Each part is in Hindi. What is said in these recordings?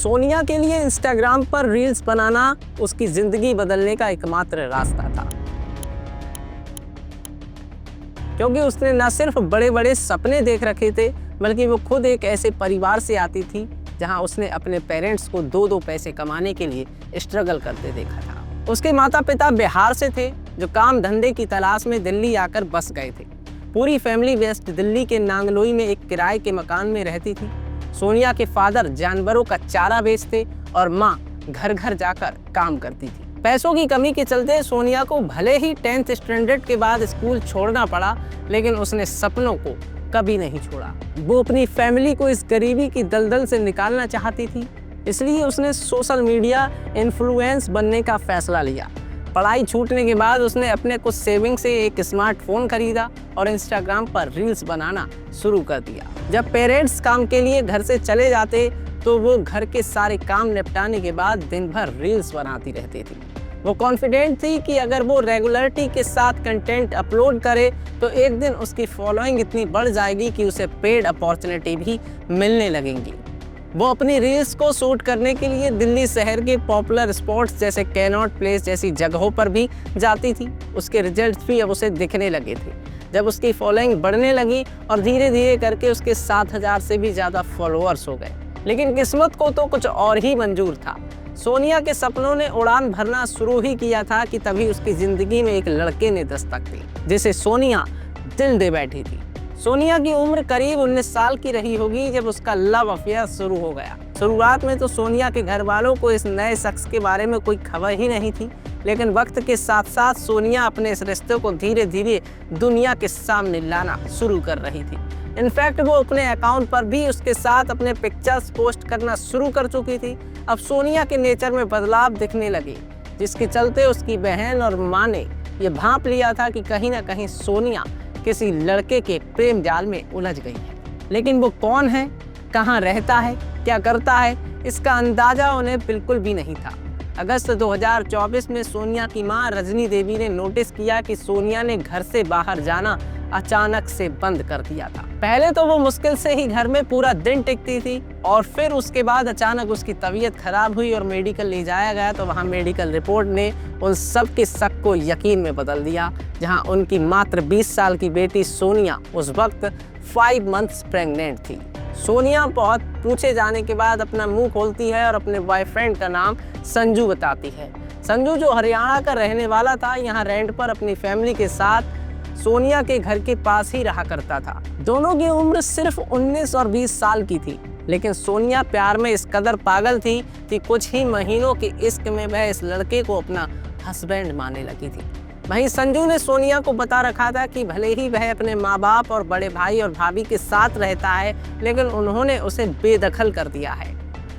सोनिया के लिए इंस्टाग्राम पर रील्स बनाना उसकी जिंदगी बदलने का एकमात्र रास्ता था, क्योंकि उसने न सिर्फ बड़े बड़े सपने देख रखे थे, बल्कि वो खुद एक ऐसे परिवार से आती थी जहां उसने अपने पेरेंट्स को दो दो पैसे कमाने के लिए स्ट्रगल करते देखा था। उसके माता पिता बिहार से थे, जो काम धंधे की तलाश में दिल्ली आकर बस गए थे। पूरी फैमिली वेस्ट दिल्ली के नांगलोई में एक किराए के मकान में रहती थी। सोनिया के फादर जानवरों का चारा बेचते और माँ घर घर जाकर काम करती थी। पैसों की कमी के चलते सोनिया को भले ही 10th स्टैंडर्ड के बाद स्कूल छोड़ना पड़ा, लेकिन उसने सपनों को कभी नहीं छोड़ा। वो अपनी फैमिली को इस गरीबी की दलदल से निकालना चाहती थी, इसलिए उसने सोशल मीडिया इन्फ्लुएंस बनने का फैसला लिया। पढ़ाई छूटने के बाद उसने अपने कुछ सेविंग से एक स्मार्टफोन खरीदा और इंस्टाग्राम पर रील्स बनाना शुरू कर दिया। जब पेरेंट्स काम के लिए घर से चले जाते तो वो घर के सारे काम निपटाने के बाद दिन भर रील्स बनाती रहती थी। वो कॉन्फिडेंट थी कि अगर वो रेगुलरिटी के साथ कंटेंट अपलोड करे तो एक दिन उसकी फॉलोइंग इतनी बढ़ जाएगी कि उसे पेड अपॉर्चुनिटी भी मिलने लगेंगी। वो अपनी रील्स को शूट करने के लिए दिल्ली शहर के पॉपुलर स्पॉट्स जैसे कैनॉट प्लेस जैसी जगहों पर भी जाती थी। उसके रिजल्ट्स भी अब उसे दिखने लगे थे। जब उसकी फॉलोइंग बढ़ने लगी और धीरे धीरे करके उसके 7,000 से भी ज़्यादा फॉलोअर्स हो गए। लेकिन किस्मत को तो कुछ और ही मंजूर था। सोनिया के सपनों ने उड़ान भरना शुरू ही किया था कि तभी उसकी ज़िंदगी में एक लड़के ने दस्तक दी, जिसे सोनिया दिल दे बैठी थी। सोनिया की उम्र करीब 19 साल की रही होगी जब उसका लव अफेयर शुरू हो गया। शुरुआत में तो सोनिया के घर वालों को इस नए शख्स के बारे में कोई खबर ही नहीं थी, लेकिन वक्त के साथ साथ सोनिया अपने इस रिश्ते को धीरे धीरे दुनिया के सामने लाना शुरू कर रही थी। इनफैक्ट वो अपने अकाउंट पर भी उसके साथ अपने पिक्चर्स पोस्ट करना शुरू कर चुकी थी। अब सोनिया के नेचर में बदलाव दिखने लगे, जिसके चलते उसकी बहन और माँ ने यह भांप लिया था कि कहीं ना कहीं सोनिया किसी लड़के के प्रेम जाल में उलझ गई है। लेकिन वो कौन है, कहाँ रहता है, क्या करता है, इसका अंदाजा उन्हें बिल्कुल भी नहीं था। अगस्त 2024 में सोनिया की मां रजनी देवी ने नोटिस किया कि सोनिया ने घर से बाहर जाना अचानक से बंद कर दिया था। पहले तो वो मुश्किल से ही घर में पूरा दिन टिकती थी और फिर उसके बाद अचानक उसकी तबीयत खराब हुई और मेडिकल ले जाया गया तो वहाँ मेडिकल रिपोर्ट ने उन सब के शक को यकीन में बदल दिया, जहाँ उनकी मात्र 20 साल की बेटी सोनिया उस वक्त 5 मंथ्स प्रेग्नेंट थी। सोनिया बहुत पूछे जाने के बाद अपना मुंह खोलती है और अपने बॉयफ्रेंड का नाम संजू बताती है। संजू जो हरियाणा का रहने वाला था, यहाँ रेंट पर अपनी फैमिली के साथ सोनिया के घर के पास ही रहा करता था। दोनों की उम्र सिर्फ 19 और 20 साल की थी, लेकिन सोनिया प्यार में इस कदर पागल थी कि कुछ ही महीनों के इश्क में वह इस लड़के को अपना हस्बैंड मानने लगी थी। वहीं संजू ने सोनिया को बता रखा था कि भले ही वह अपने माँ बाप और बड़े भाई और भाभी के साथ रहता है, लेकिन उन्होंने उसे बेदखल कर दिया है।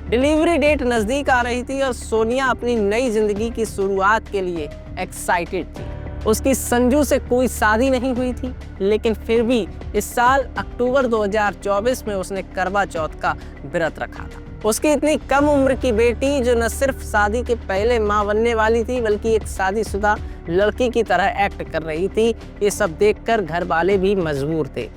डिलीवरी डेट नज़दीक आ रही थी और सोनिया अपनी नई जिंदगी की शुरुआत के लिए एक्साइटेड थी। उसकी संजू से कोई शादी नहीं हुई थी, लेकिन फिर भी इस साल अक्टूबर 2024 में उसने करवा चौथ का व्रत रखा था। उसकी इतनी कम उम्र की बेटी जो न सिर्फ शादी के पहले मां बनने वाली थी, बल्कि एक शादीशुदा लड़की की तरह एक्ट कर रही थी, ये सब देखकर घर वाले भी मजबूर थे।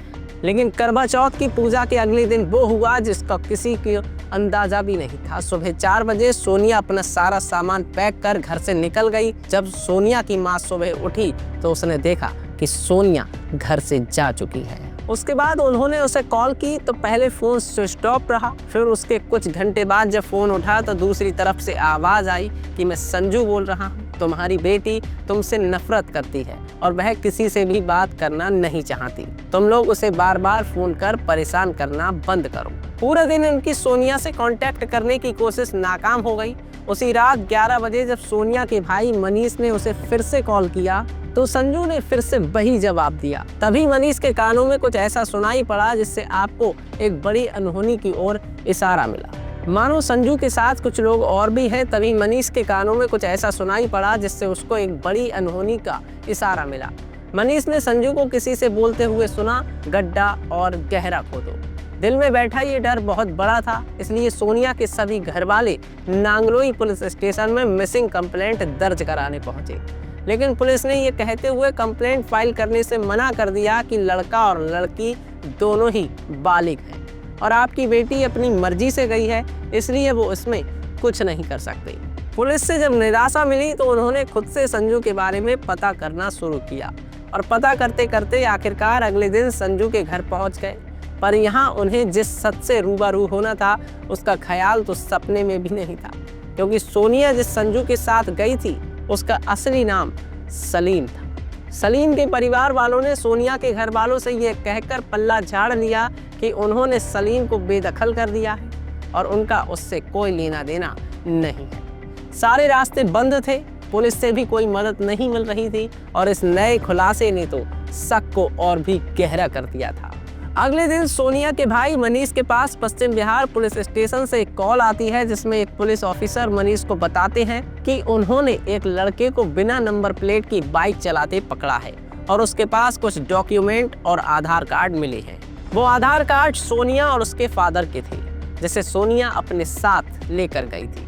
लेकिन करवा चौथ की पूजा के अगले दिन वो हुआ जिसका किसी को अंदाजा भी नहीं था। सुबह 4 बजे सोनिया अपना सारा सामान पैक कर घर से निकल गई। जब सोनिया की माँ सुबह उठी तो उसने देखा कि सोनिया घर से जा चुकी है। उसके बाद उन्होंने उसे कॉल की तो पहले फ़ोन स्विच ऑफ रहा। फिर उसके कुछ घंटे बाद जब फ़ोन उठा तो दूसरी तरफ से आवाज़ आई कि मैं संजू बोल रहा हूँ, तुम्हारी बेटी तुमसे नफरत करती है और वह किसी से भी बात करना नहीं चाहती। तुम लोग उसे बार बार फ़ोन कर परेशान करना बंद करो। पूरा दिन उनकी सोनिया से कांटेक्ट करने की कोशिश नाकाम हो गई। उसी रात 11 बजे जब सोनिया के भाई मनीष ने उसे फिर से कॉल किया तो संजू ने फिर से वही जवाब दिया। तभी मनीष के कानों में कुछ ऐसा सुनाई पड़ा जिससे आपको एक बड़ी अनहोनी की ओर इशारा मिला, मानो संजू के साथ कुछ लोग और भी हैं। तभी मनीष के कानों में कुछ ऐसा सुनाई पड़ा जिससे उसको एक बड़ी अनहोनी का इशारा मिला। मनीष ने संजू को किसी से बोलते हुए सुना, गड्ढा और गहरा खोदो। दिल में बैठा ये डर बहुत बड़ा था, इसलिए सोनिया के सभी घर वाले नांगलोई पुलिस स्टेशन में मिसिंग कंप्लेंट दर्ज कराने पहुंचे। लेकिन पुलिस ने ये कहते हुए कंप्लेंट फाइल करने से मना कर दिया कि लड़का और लड़की दोनों ही बालिग हैं। और आपकी बेटी अपनी मर्जी से गई है, इसलिए वो इसमें कुछ नहीं कर सकती। पुलिस से जब निराशा मिली तो उन्होंने खुद से संजू के बारे में पता करना शुरू किया और पता करते करते आखिरकार अगले दिन संजू के घर पहुंच गए। पर यहाँ उन्हें जिस सच से रूबरू होना था उसका ख्याल तो सपने में भी नहीं था, क्योंकि सोनिया जिस संजू के साथ गई थी उसका असली नाम सलीम था। सलीम के परिवार वालों ने सोनिया के घर वालों से यह कहकर पल्ला झाड़ लिया कि उन्होंने सलीम को बेदखल कर दिया है और उनका उससे कोई लेना देना नहीं है। सारे रास्ते बंद थे, पुलिस से भी कोई मदद नहीं मिल रही थी और इस नए खुलासे ने तो शक को और भी गहरा कर दिया था। अगले दिन सोनिया के भाई मनीष के पास पश्चिम बिहार पुलिस स्टेशन से एक कॉल आती है, जिसमें एक पुलिस ऑफिसर मनीष को बताते हैं कि उन्होंने एक लड़के को बिना नंबर प्लेट की बाइक चलाते पकड़ा है और उसके पास कुछ डॉक्यूमेंट और आधार कार्ड मिले हैं। वो आधार कार्ड सोनिया और उसके फादर के थे, जिसे सोनिया अपने साथ लेकर गई थी।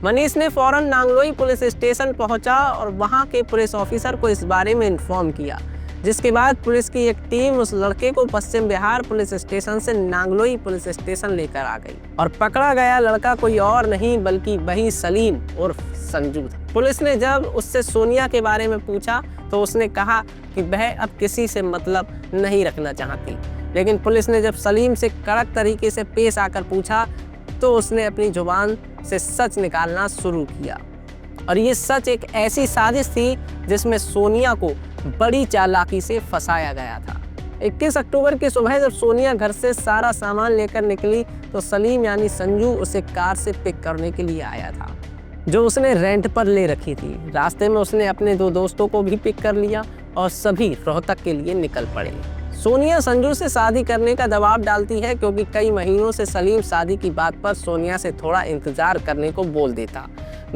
मनीष ने फौरन नांगलोई पुलिस स्टेशन पहुंचा और वहां के पुलिस ऑफिसर को इस बारे में इन्फॉर्म किया, जिसके बाद पुलिस की एक टीम उस लड़के को पश्चिम बिहार पुलिस स्टेशन से नांगलोई पुलिस स्टेशन लेकर आ गई और पकड़ा गया लड़का कोई और नहीं बल्कि वही सलीम उर्फ संजू था। पुलिस ने जब उससे सोनिया के बारे में पूछा तो उसने कहा कि वह अब किसी से मतलब नहीं रखना चाहती, लेकिन पुलिस ने जब सलीम से कड़क तरीके से पेश आकर पूछा तो उसने अपनी जुबान से सच निकालना शुरू किया। और ये सच एक ऐसी साजिश थी जिसमें सोनिया को बड़ी चालाकी से फंसाया गया था। 21 अक्टूबर की सुबह जब सोनिया घर से सारा सामान लेकर निकली तो सलीम यानी संजू उसे कार से पिक करने के लिए आया था, जो उसने रेंट पर ले रखी थी। रास्ते में उसने अपने 2 दोस्तों को भी पिक कर लिया और सभी रोहतक के लिए निकल पड़े। सोनिया संजू से शादी करने का दबाव डालती है, क्योंकि कई महीनों से सलीम शादी की बात पर सोनिया से थोड़ा इंतजार करने को बोल देता।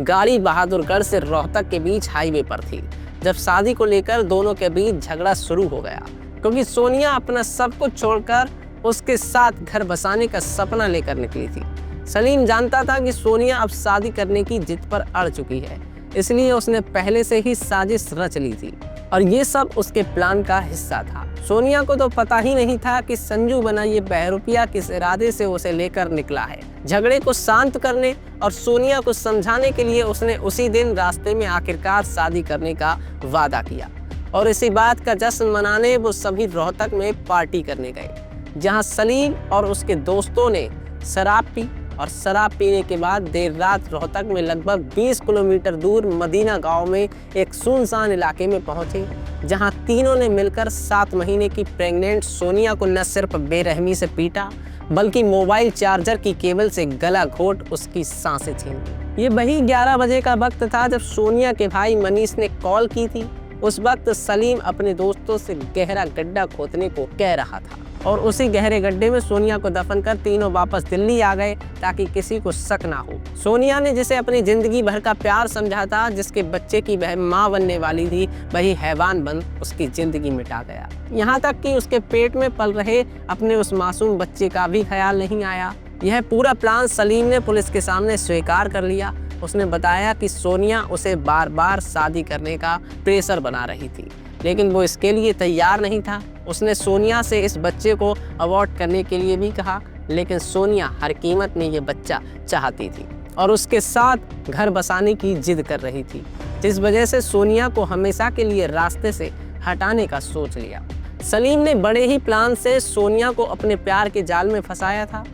गाड़ी बहादुरगढ़ से रोहतक के बीच हाईवे पर थी जब शादी को लेकर दोनों के बीच झगड़ा शुरू हो गया, क्योंकि सोनिया अपना सब कुछ छोड़कर उसके साथ घर बसाने का सपना लेकर निकली थी। सलीम जानता था कि सोनिया अब शादी करने की जिद पर अड़ चुकी है, इसलिए उसने पहले से ही साजिश रच ली थी और ये सब उसके प्लान का हिस्सा था। सोनिया को तो पता ही नहीं था कि संजू बना ये बहरूपिया किस इरादे से उसे लेकर निकला है। झगड़े को शांत करने और सोनिया को समझाने के लिए उसने उसी दिन रास्ते में आखिरकार शादी करने का वादा किया और इसी बात का जश्न मनाने वो सभी रोहतक में पार्टी करने गए, जहां सलीम और उसके दोस्तों ने शराब पी और शराब पीने के बाद देर रात रोहतक में लगभग 20 किलोमीटर दूर मदीना गांव में एक सुनसान इलाके में पहुंचे, जहां तीनों ने मिलकर 7 महीने की प्रेग्नेंट सोनिया को न सिर्फ बेरहमी से पीटा बल्कि मोबाइल चार्जर की केबल से गला घोट उसकी सांसें छीन ली। ये वही 11 बजे का वक्त था जब सोनिया के भाई मनीष ने कॉल की थी। उस वक्त सलीम अपने दोस्तों से गहरा गड्ढा खोदने को कह रहा था और उसी गहरे गड्ढे में सोनिया को दफन कर तीनों वापस दिल्ली आ गए ताकि किसी को शक ना हो। सोनिया ने जिसे अपनी जिंदगी भर का प्यार समझा था, जिसके बच्चे की वह माँ बनने वाली थी, वही हैवान बन उसकी जिंदगी मिटा गया। यहाँ तक कि उसके पेट में पल रहे अपने उस मासूम बच्चे का भी ख्याल नहीं आया। यह पूरा प्लान सलीम ने पुलिस के सामने स्वीकार कर लिया। उसने बताया कि सोनिया उसे बार बार शादी करने का प्रेशर बना रही थी, लेकिन वो इसके लिए तैयार नहीं था। उसने सोनिया से इस बच्चे को अवॉर्ड करने के लिए भी कहा, लेकिन सोनिया हर कीमत में ये बच्चा चाहती थी और उसके साथ घर बसाने की जिद कर रही थी, जिस वजह से सोनिया को हमेशा के लिए रास्ते से हटाने का सोच लिया। सलीम ने बड़े ही प्लान से सोनिया को अपने प्यार के जाल में फंसाया था।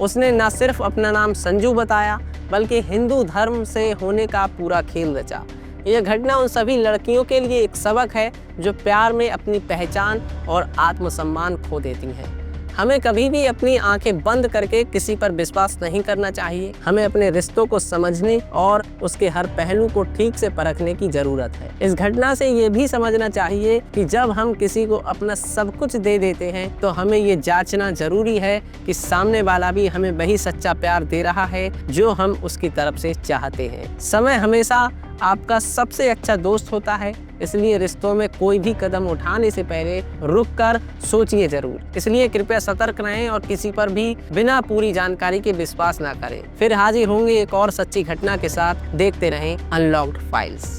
उसने न सिर्फ अपना नाम संजू बताया बल्कि हिंदू धर्म से होने का पूरा खेल रचा। यह घटना उन सभी लड़कियों के लिए एक सबक है जो प्यार में अपनी पहचान और आत्मसम्मान खो देती हैं। हमें कभी भी अपनी आंखें बंद करके किसी पर विश्वास नहीं करना चाहिए। हमें अपने रिश्तों को समझने और उसके हर पहलू को ठीक से परखने की जरूरत है। इस घटना से ये भी समझना चाहिए कि जब हम किसी को अपना सब कुछ दे देते हैं तो हमें ये जांचना जरूरी है कि सामने वाला भी हमें वही सच्चा प्यार दे रहा है जो हम उसकी तरफ से चाहते हैं। समय हमेशा आपका सबसे अच्छा दोस्त होता है, इसलिए रिश्तों में कोई भी कदम उठाने से पहले रुक कर सोचिए जरूर। इसलिए कृपया सतर्क रहें और किसी पर भी बिना पूरी जानकारी के विश्वास ना करें। फिर हाजिर होंगे एक और सच्ची घटना के साथ। देखते रहें अनलॉक्ड फाइल्स।